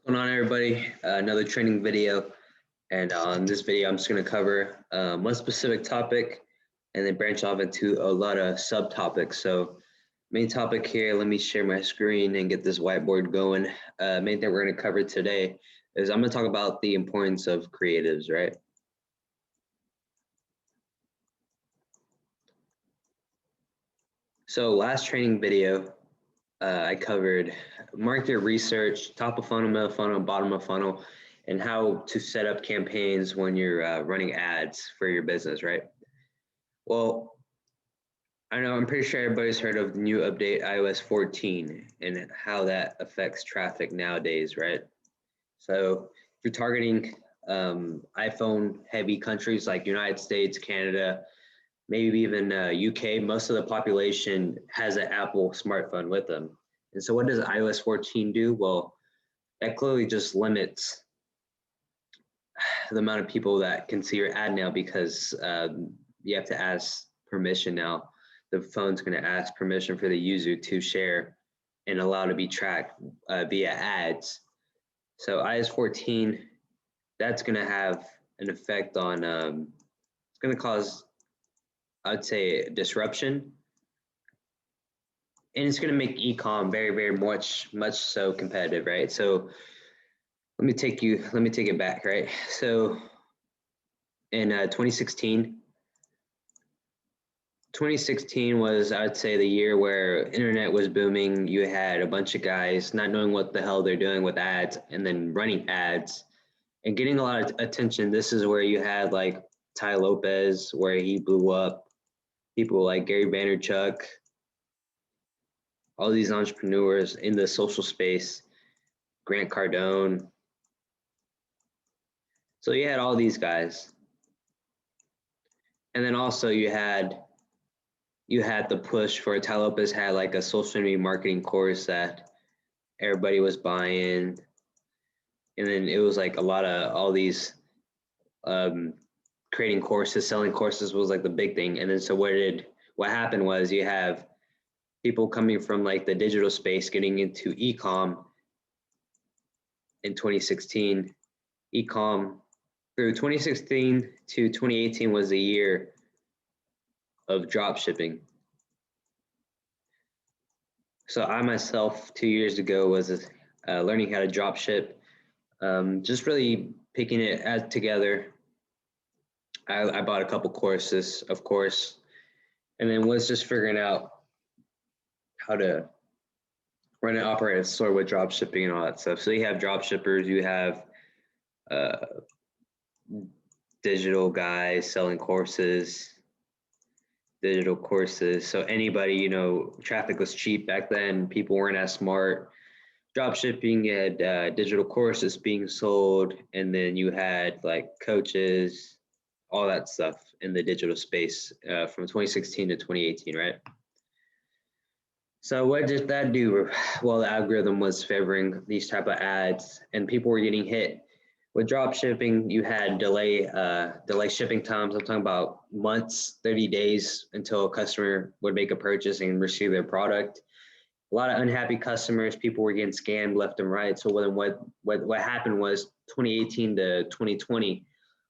What's going on, everybody? Another training video, and on this video I'm just going to cover one specific topic and then branch off into a lot of subtopics. So main topic here, let me share my screen and get this whiteboard going. Main thing we're going to cover today is I'm going to talk about the importance of creatives, right? So last training video, I covered market research, top of funnel, middle of funnel, bottom of funnel, and how to set up campaigns when you're running ads for your business, right? Well, I know I'm pretty sure everybody's heard of the new update iOS 14 and how that affects traffic nowadays, right? So if you're targeting iPhone heavy countries like United States, Canada, maybe even UK, most of the population has an Apple smartphone with them. And so what does iOS 14 do? Well, that clearly just limits the amount of people that can see your ad now because you have to ask permission now. The phone's going to ask permission for the user to share and allow to be tracked via ads. So iOS 14, that's going to have an effect on, it's going to cause, I'd say, disruption. And it's going to make e-com very, very much so competitive, right? So let me take it back, right? So in 2016 was, I would say, the year where internet was booming. You had a bunch of guys not knowing what the hell they're doing with ads and then running ads and getting a lot of attention. This is where you had like Tai Lopez, where he blew up, people like Gary Vaynerchuk, all these entrepreneurs in the social space, Grant Cardone. So you had all these guys. And then also you had the push for Tai Lopez had like a social media marketing course that everybody was buying. And then it was like a lot of all these creating courses, selling courses was like the big thing. And then so what happened was you have people coming from like the digital space getting into e-com in 2016. E-com through 2016 to 2018 was a year of drop shipping. So I myself 2 years ago was learning how to drop ship, just really picking it together. I bought a couple courses, of course, and then was just figuring out how to run and operate a store with drop shipping and all that stuff. So you have drop shippers, you have digital guys selling courses, digital courses. So anybody, traffic was cheap back then. People weren't as smart. Drop shipping, you had digital courses being sold, and then you had like coaches, all that stuff in the digital space from 2016 to 2018, right? So what did that do? Well, the algorithm was favoring these type of ads, and people were getting hit. With drop shipping, you had delay shipping times. I'm talking about months, 30 days until a customer would make a purchase and receive their product. A lot of unhappy customers. People were getting scammed left and right. So then what happened was 2018 to 2020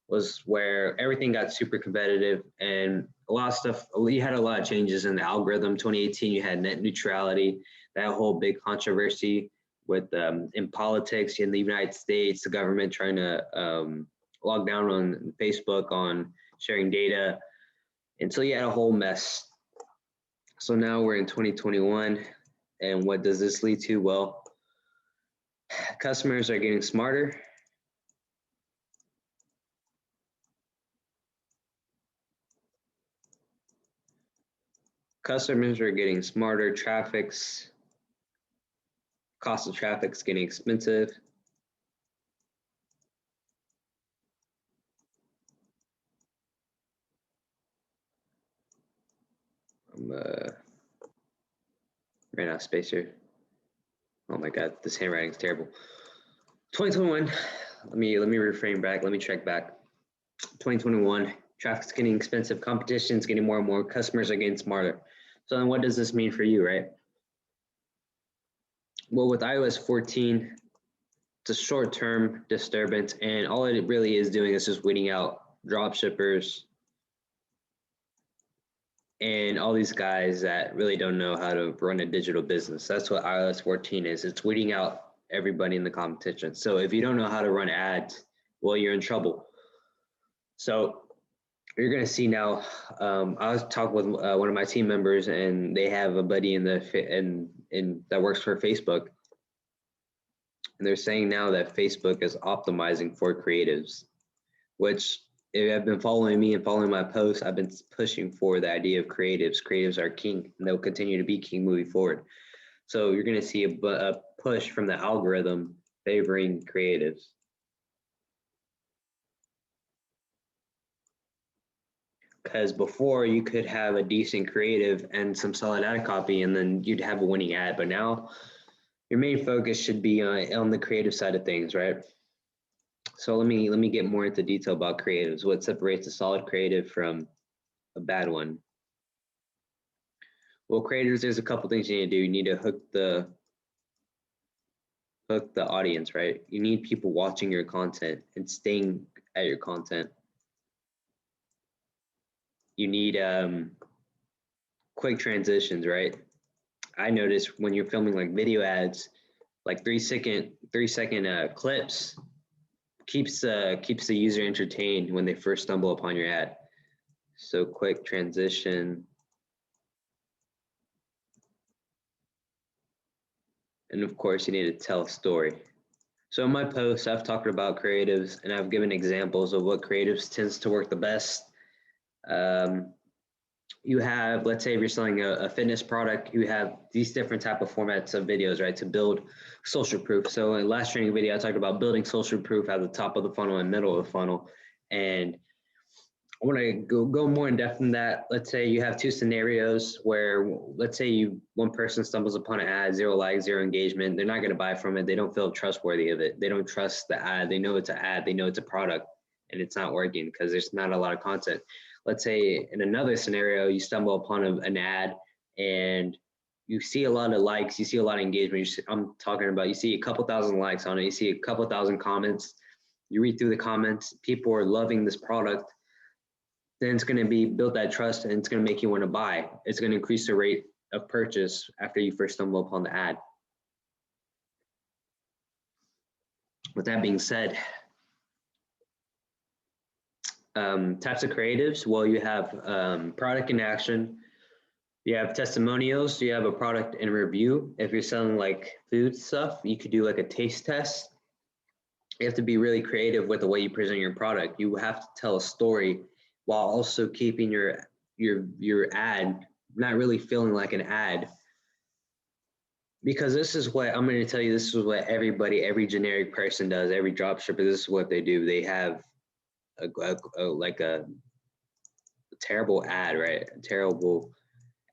was where everything got super competitive and a lot of stuff. You had a lot of changes in the algorithm. 2018, you had net neutrality, that whole big controversy with in politics in the United States, the government trying to log down on Facebook on sharing data. And so you had a whole mess. So now we're in 2021. And what does this lead to? Well, customers are getting smarter. Customers are getting smarter. Cost of traffic's getting expensive. Ran out of space here. Oh my God, this handwriting's terrible. 2021. Let me reframe back. Let me track back. 2021. Traffic's getting expensive. Competition's getting more and more. Customers are getting smarter. So then, what does this mean for you, right? Well, with iOS 14, It's a short-term disturbance, and all it really is doing is just weeding out drop shippers and all these guys that really don't know how to run a digital business. That's what iOS 14 is. It's weeding out everybody in the competition. So if you don't know how to run ads, well, you're in trouble. So you're going to see now. I was talking with one of my team members, and they have a buddy in that works for Facebook, and they're saying now that Facebook is optimizing for creatives, which if you have been following me and following my posts, I've been pushing for the idea of creatives. Creatives are king, and they'll continue to be king moving forward. So you're going to see a push from the algorithm favoring creatives. Because before you could have a decent creative and some solid ad copy, and then you'd have a winning ad. But now your main focus should be on the creative side of things, right? So let me get more into detail about creatives. What separates a solid creative from a bad one? Well, creators, there's a couple things you need to do. You need to hook the audience, right? You need people watching your content and staying at your content. You need quick transitions, right? I notice when you're filming like video ads, like 3-second clips keeps the user entertained when they first stumble upon your ad. So quick transition. And of course, you need to tell a story. So in my posts, I've talked about creatives, and I've given examples of what creatives tends to work the best. You have, let's say if you're selling a fitness product, you have these different type of formats of videos, right, to build social proof. So in the last training video, I talked about building social proof at the top of the funnel and middle of the funnel. And I want to go more in depth in that. Let's say you have two scenarios where, let's say one person stumbles upon an ad, 0 likes, 0 engagement. They're not going to buy from it. They don't feel trustworthy of it. They don't trust the ad. They know it's an ad. They know it's a product, and it's not working because there's not a lot of content. Let's say in another scenario, you stumble upon an ad and you see a lot of likes, you see a lot of engagement. I'm talking about, you see a couple thousand likes on it. You see a couple thousand comments. You read through the comments. People are loving this product. Then it's going to be build that trust, and it's going to make you want to buy. It's going to increase the rate of purchase after you first stumble upon the ad. With that being said, types of creatives, well, you have product in action, you have testimonials, you have a product in review. If you're selling like food stuff, you could do like a taste test. You have to be really creative with the way you present your product. You have to tell a story while also keeping your ad not really feeling like an ad. Because this is what I'm going to tell you, this is what every generic person does, every dropshipper, this is what they do. They have a terrible ad, right? A terrible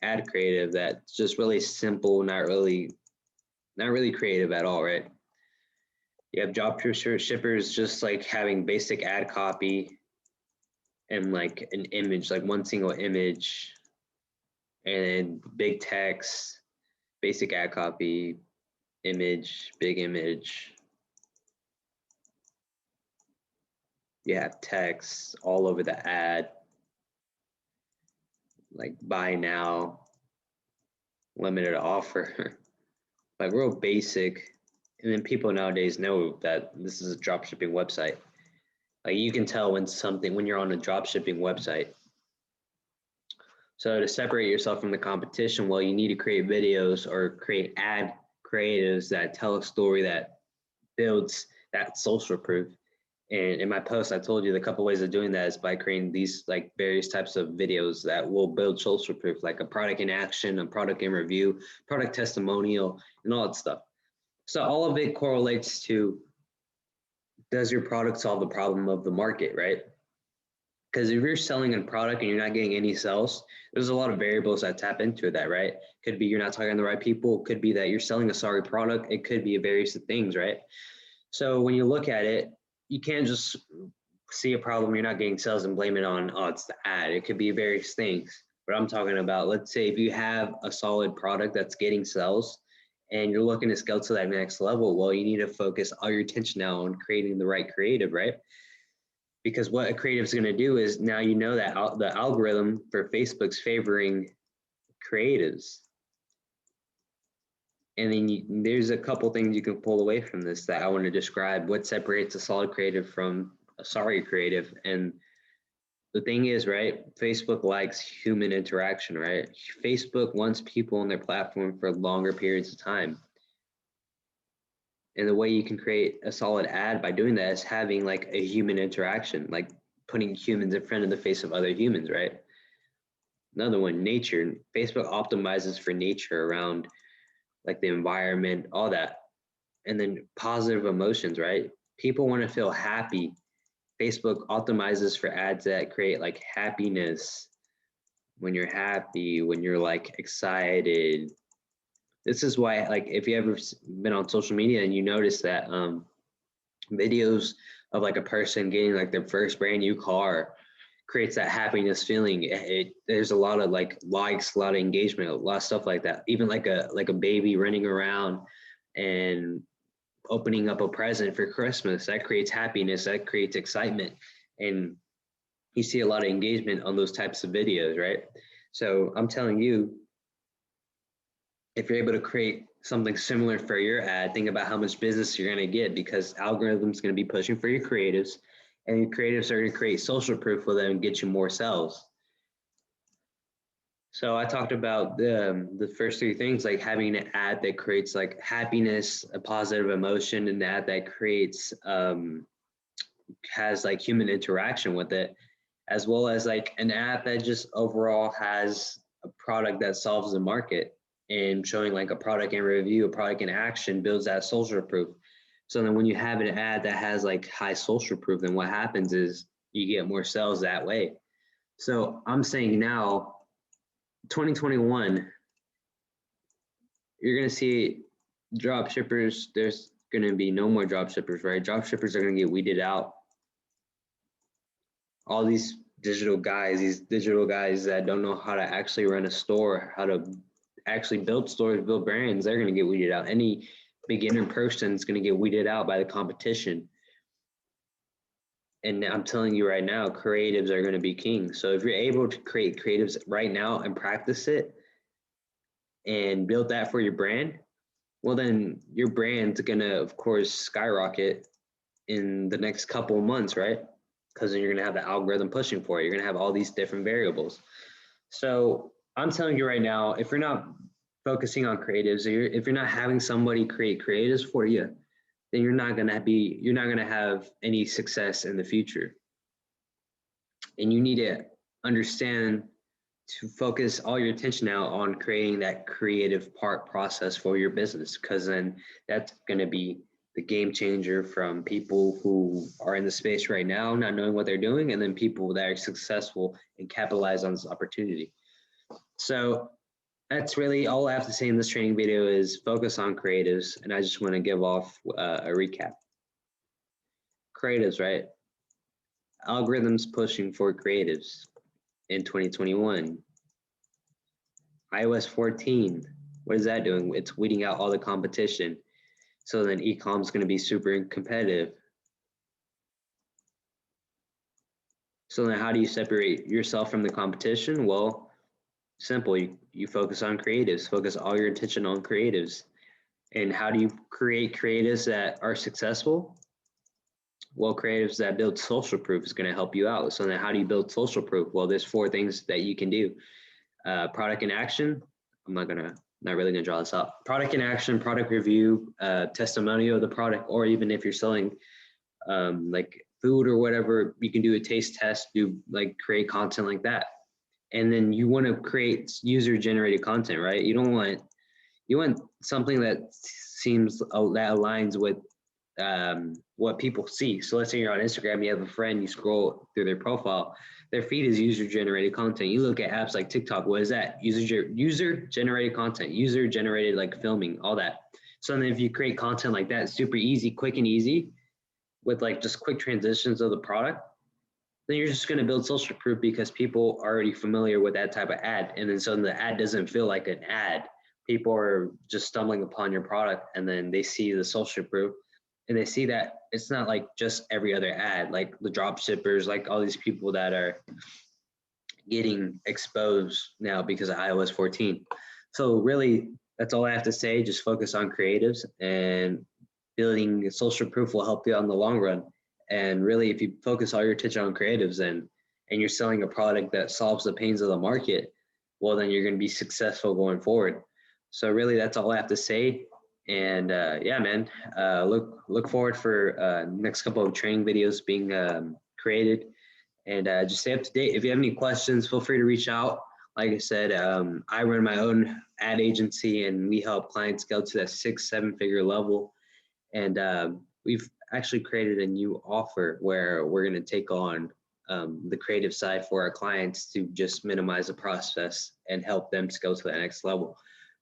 ad creative that's just really simple, not really creative at all, right? You have job shippers just like having basic ad copy and like an image, like one single image, and big text, basic ad copy, image, big image. You have text all over the ad, like buy now, limited offer, like real basic. And then people nowadays know that this is a drop shipping website. Like you can tell when you're on a drop shipping website. So to separate yourself from the competition, well, you need to create videos or create ad creatives that tell a story that builds that social proof. And in my post, I told you the couple ways of doing that is by creating these like various types of videos that will build social proof, like a product in action, a product in review, product testimonial, and all that stuff. So all of it correlates to, does your product solve the problem of the market, right? Because if you're selling a product and you're not getting any sales, there's a lot of variables that tap into that, right? Could be you're not talking to the right people. Could be that you're selling a sorry product. It could be various things, right? So when you look at it, you can't just see a problem, you're not getting sales and blame it on, oh, it's the ad. It could be various things. But I'm talking about, let's say if you have a solid product that's getting sales and you're looking to scale to that next level, well, you need to focus all your attention now on creating the right creative, right? Because what a creative is going to do is now you know that the algorithm for Facebook's favoring creatives. And then there's a couple things you can pull away from this that I want to describe what separates a solid creative from a sorry creative. And the thing is, right, Facebook likes human interaction, right? Facebook wants people on their platform for longer periods of time. And the way you can create a solid ad by doing that is having like a human interaction, like putting humans in front of the face of other humans, right? Another one, nature. Facebook optimizes for nature around like the environment, all that. And then positive emotions, right? People want to feel happy. Facebook optimizes for ads that create like happiness. When you're happy, when you're like excited. This is why, like, if you ever been on social media and you notice that videos of like a person getting like their first brand new car creates that happiness feeling. There's a lot of like likes, a lot of engagement, a lot of stuff like that. Even like a baby running around and opening up a present for Christmas, that creates happiness, that creates excitement, and you see a lot of engagement on those types of videos, right? So I'm telling you, if you're able to create something similar for your ad, think about how much business you're going to get, because algorithms going to be pushing for your creatives, and your creatives are going to create social proof for them and get you more sales. So I talked about the first three things, like having an ad that creates like happiness, a positive emotion, and an ad that creates has like human interaction with it, as well as like an ad that just overall has a product that solves the market, and showing like a product in review, a product in action builds that social proof. So then when you have an ad that has like high social proof, then what happens is you get more sales that way. So I'm saying now, 2021, you're going to see drop shippers. There's going to be no more drop shippers, right? Drop shippers are going to get weeded out. All these digital guys that don't know how to actually run a store, how to actually build stores, build brands, they're going to get weeded out. Any beginner person is going to get weeded out by the competition. And I'm telling you right now, creatives are going to be king. So if you're able to create creatives right now and practice it and build that for your brand, well, then your brand's going to, of course, skyrocket in the next couple of months, right? Because then you're going to have the algorithm pushing for it. You're going to have all these different variables. So I'm telling you right now, if you're not focusing on creatives, if you're not having somebody create creatives for you, then you're not going to have any success in the future. And you need to understand to focus all your attention now on creating that creative part process for your business, because then that's going to be the game changer from people who are in the space right now, not knowing what they're doing, and then people that are successful and capitalize on this opportunity. So that's really all I have to say in this training video is focus on creatives. And I just want to give off a recap. Creatives, right? Algorithms pushing for creatives in 2021. iOS 14, what is that doing? It's weeding out all the competition. So then e-com is going to be super competitive. So then how do you separate yourself from the competition? Well, simple. You focus on creatives, focus all your attention on creatives. And how do you create creatives that are successful? Well, creatives that build social proof is going to help you out. So then how do you build social proof? Well, there's 4 things that you can do. Product in action. I'm not really gonna draw this up. Product in action, product review, testimonial of the product, or even if you're selling like food or whatever, you can do a taste test, create content like that. And then you want to create user-generated content, right? You want something that seems that aligns with what people see. So let's say you're on Instagram, you have a friend, you scroll through their profile, their feed is user-generated content. You look at apps like TikTok, what is that? User-generated content, user-generated like filming, all that. So then if you create content like that, super easy, quick and easy, with like just quick transitions of the product, then you're just going to build social proof because people are already familiar with that type of ad. And then so the ad doesn't feel like an ad people are just stumbling upon your product and then they see the social proof and they see that it's not like just every other ad, like the drop shippers, like all these people that are getting exposed now because of iOS 14. So really, that's all I have to say. Just focus on creatives, and building social proof will help you on the long run. And really, if you focus all your attention on creatives and you're selling a product that solves the pains of the market, well, then you're going to be successful going forward. So really, that's all I have to say. And yeah, man, look forward for next couple of training videos being created, and just stay up to date. If you have any questions, feel free to reach out. Like I said, I run my own ad agency, and we help clients go to that 6-7 figure level. And we've actually created a new offer where we're going to take on the creative side for our clients to just minimize the process and help them to go to the next level.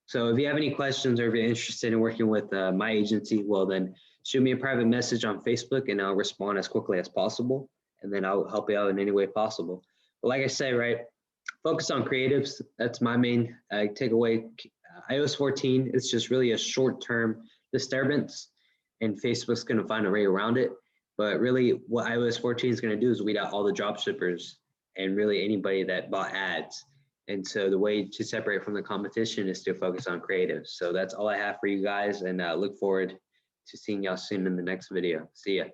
So if you have any questions or if you're interested in working with my agency, well, then shoot me a private message on Facebook and I'll respond as quickly as possible. And then I'll help you out in any way possible. But like I say, right, focus on creatives. That's my main takeaway. iOS 14, it's just really a short-term disturbance, and Facebook's going to find a way around it. But really, what iOS 14 is going to do is weed out all the drop shippers and really anybody that bought ads. And so the way to separate from the competition is to focus on creatives. So that's all I have for you guys, and look forward to seeing y'all soon in the next video. See ya.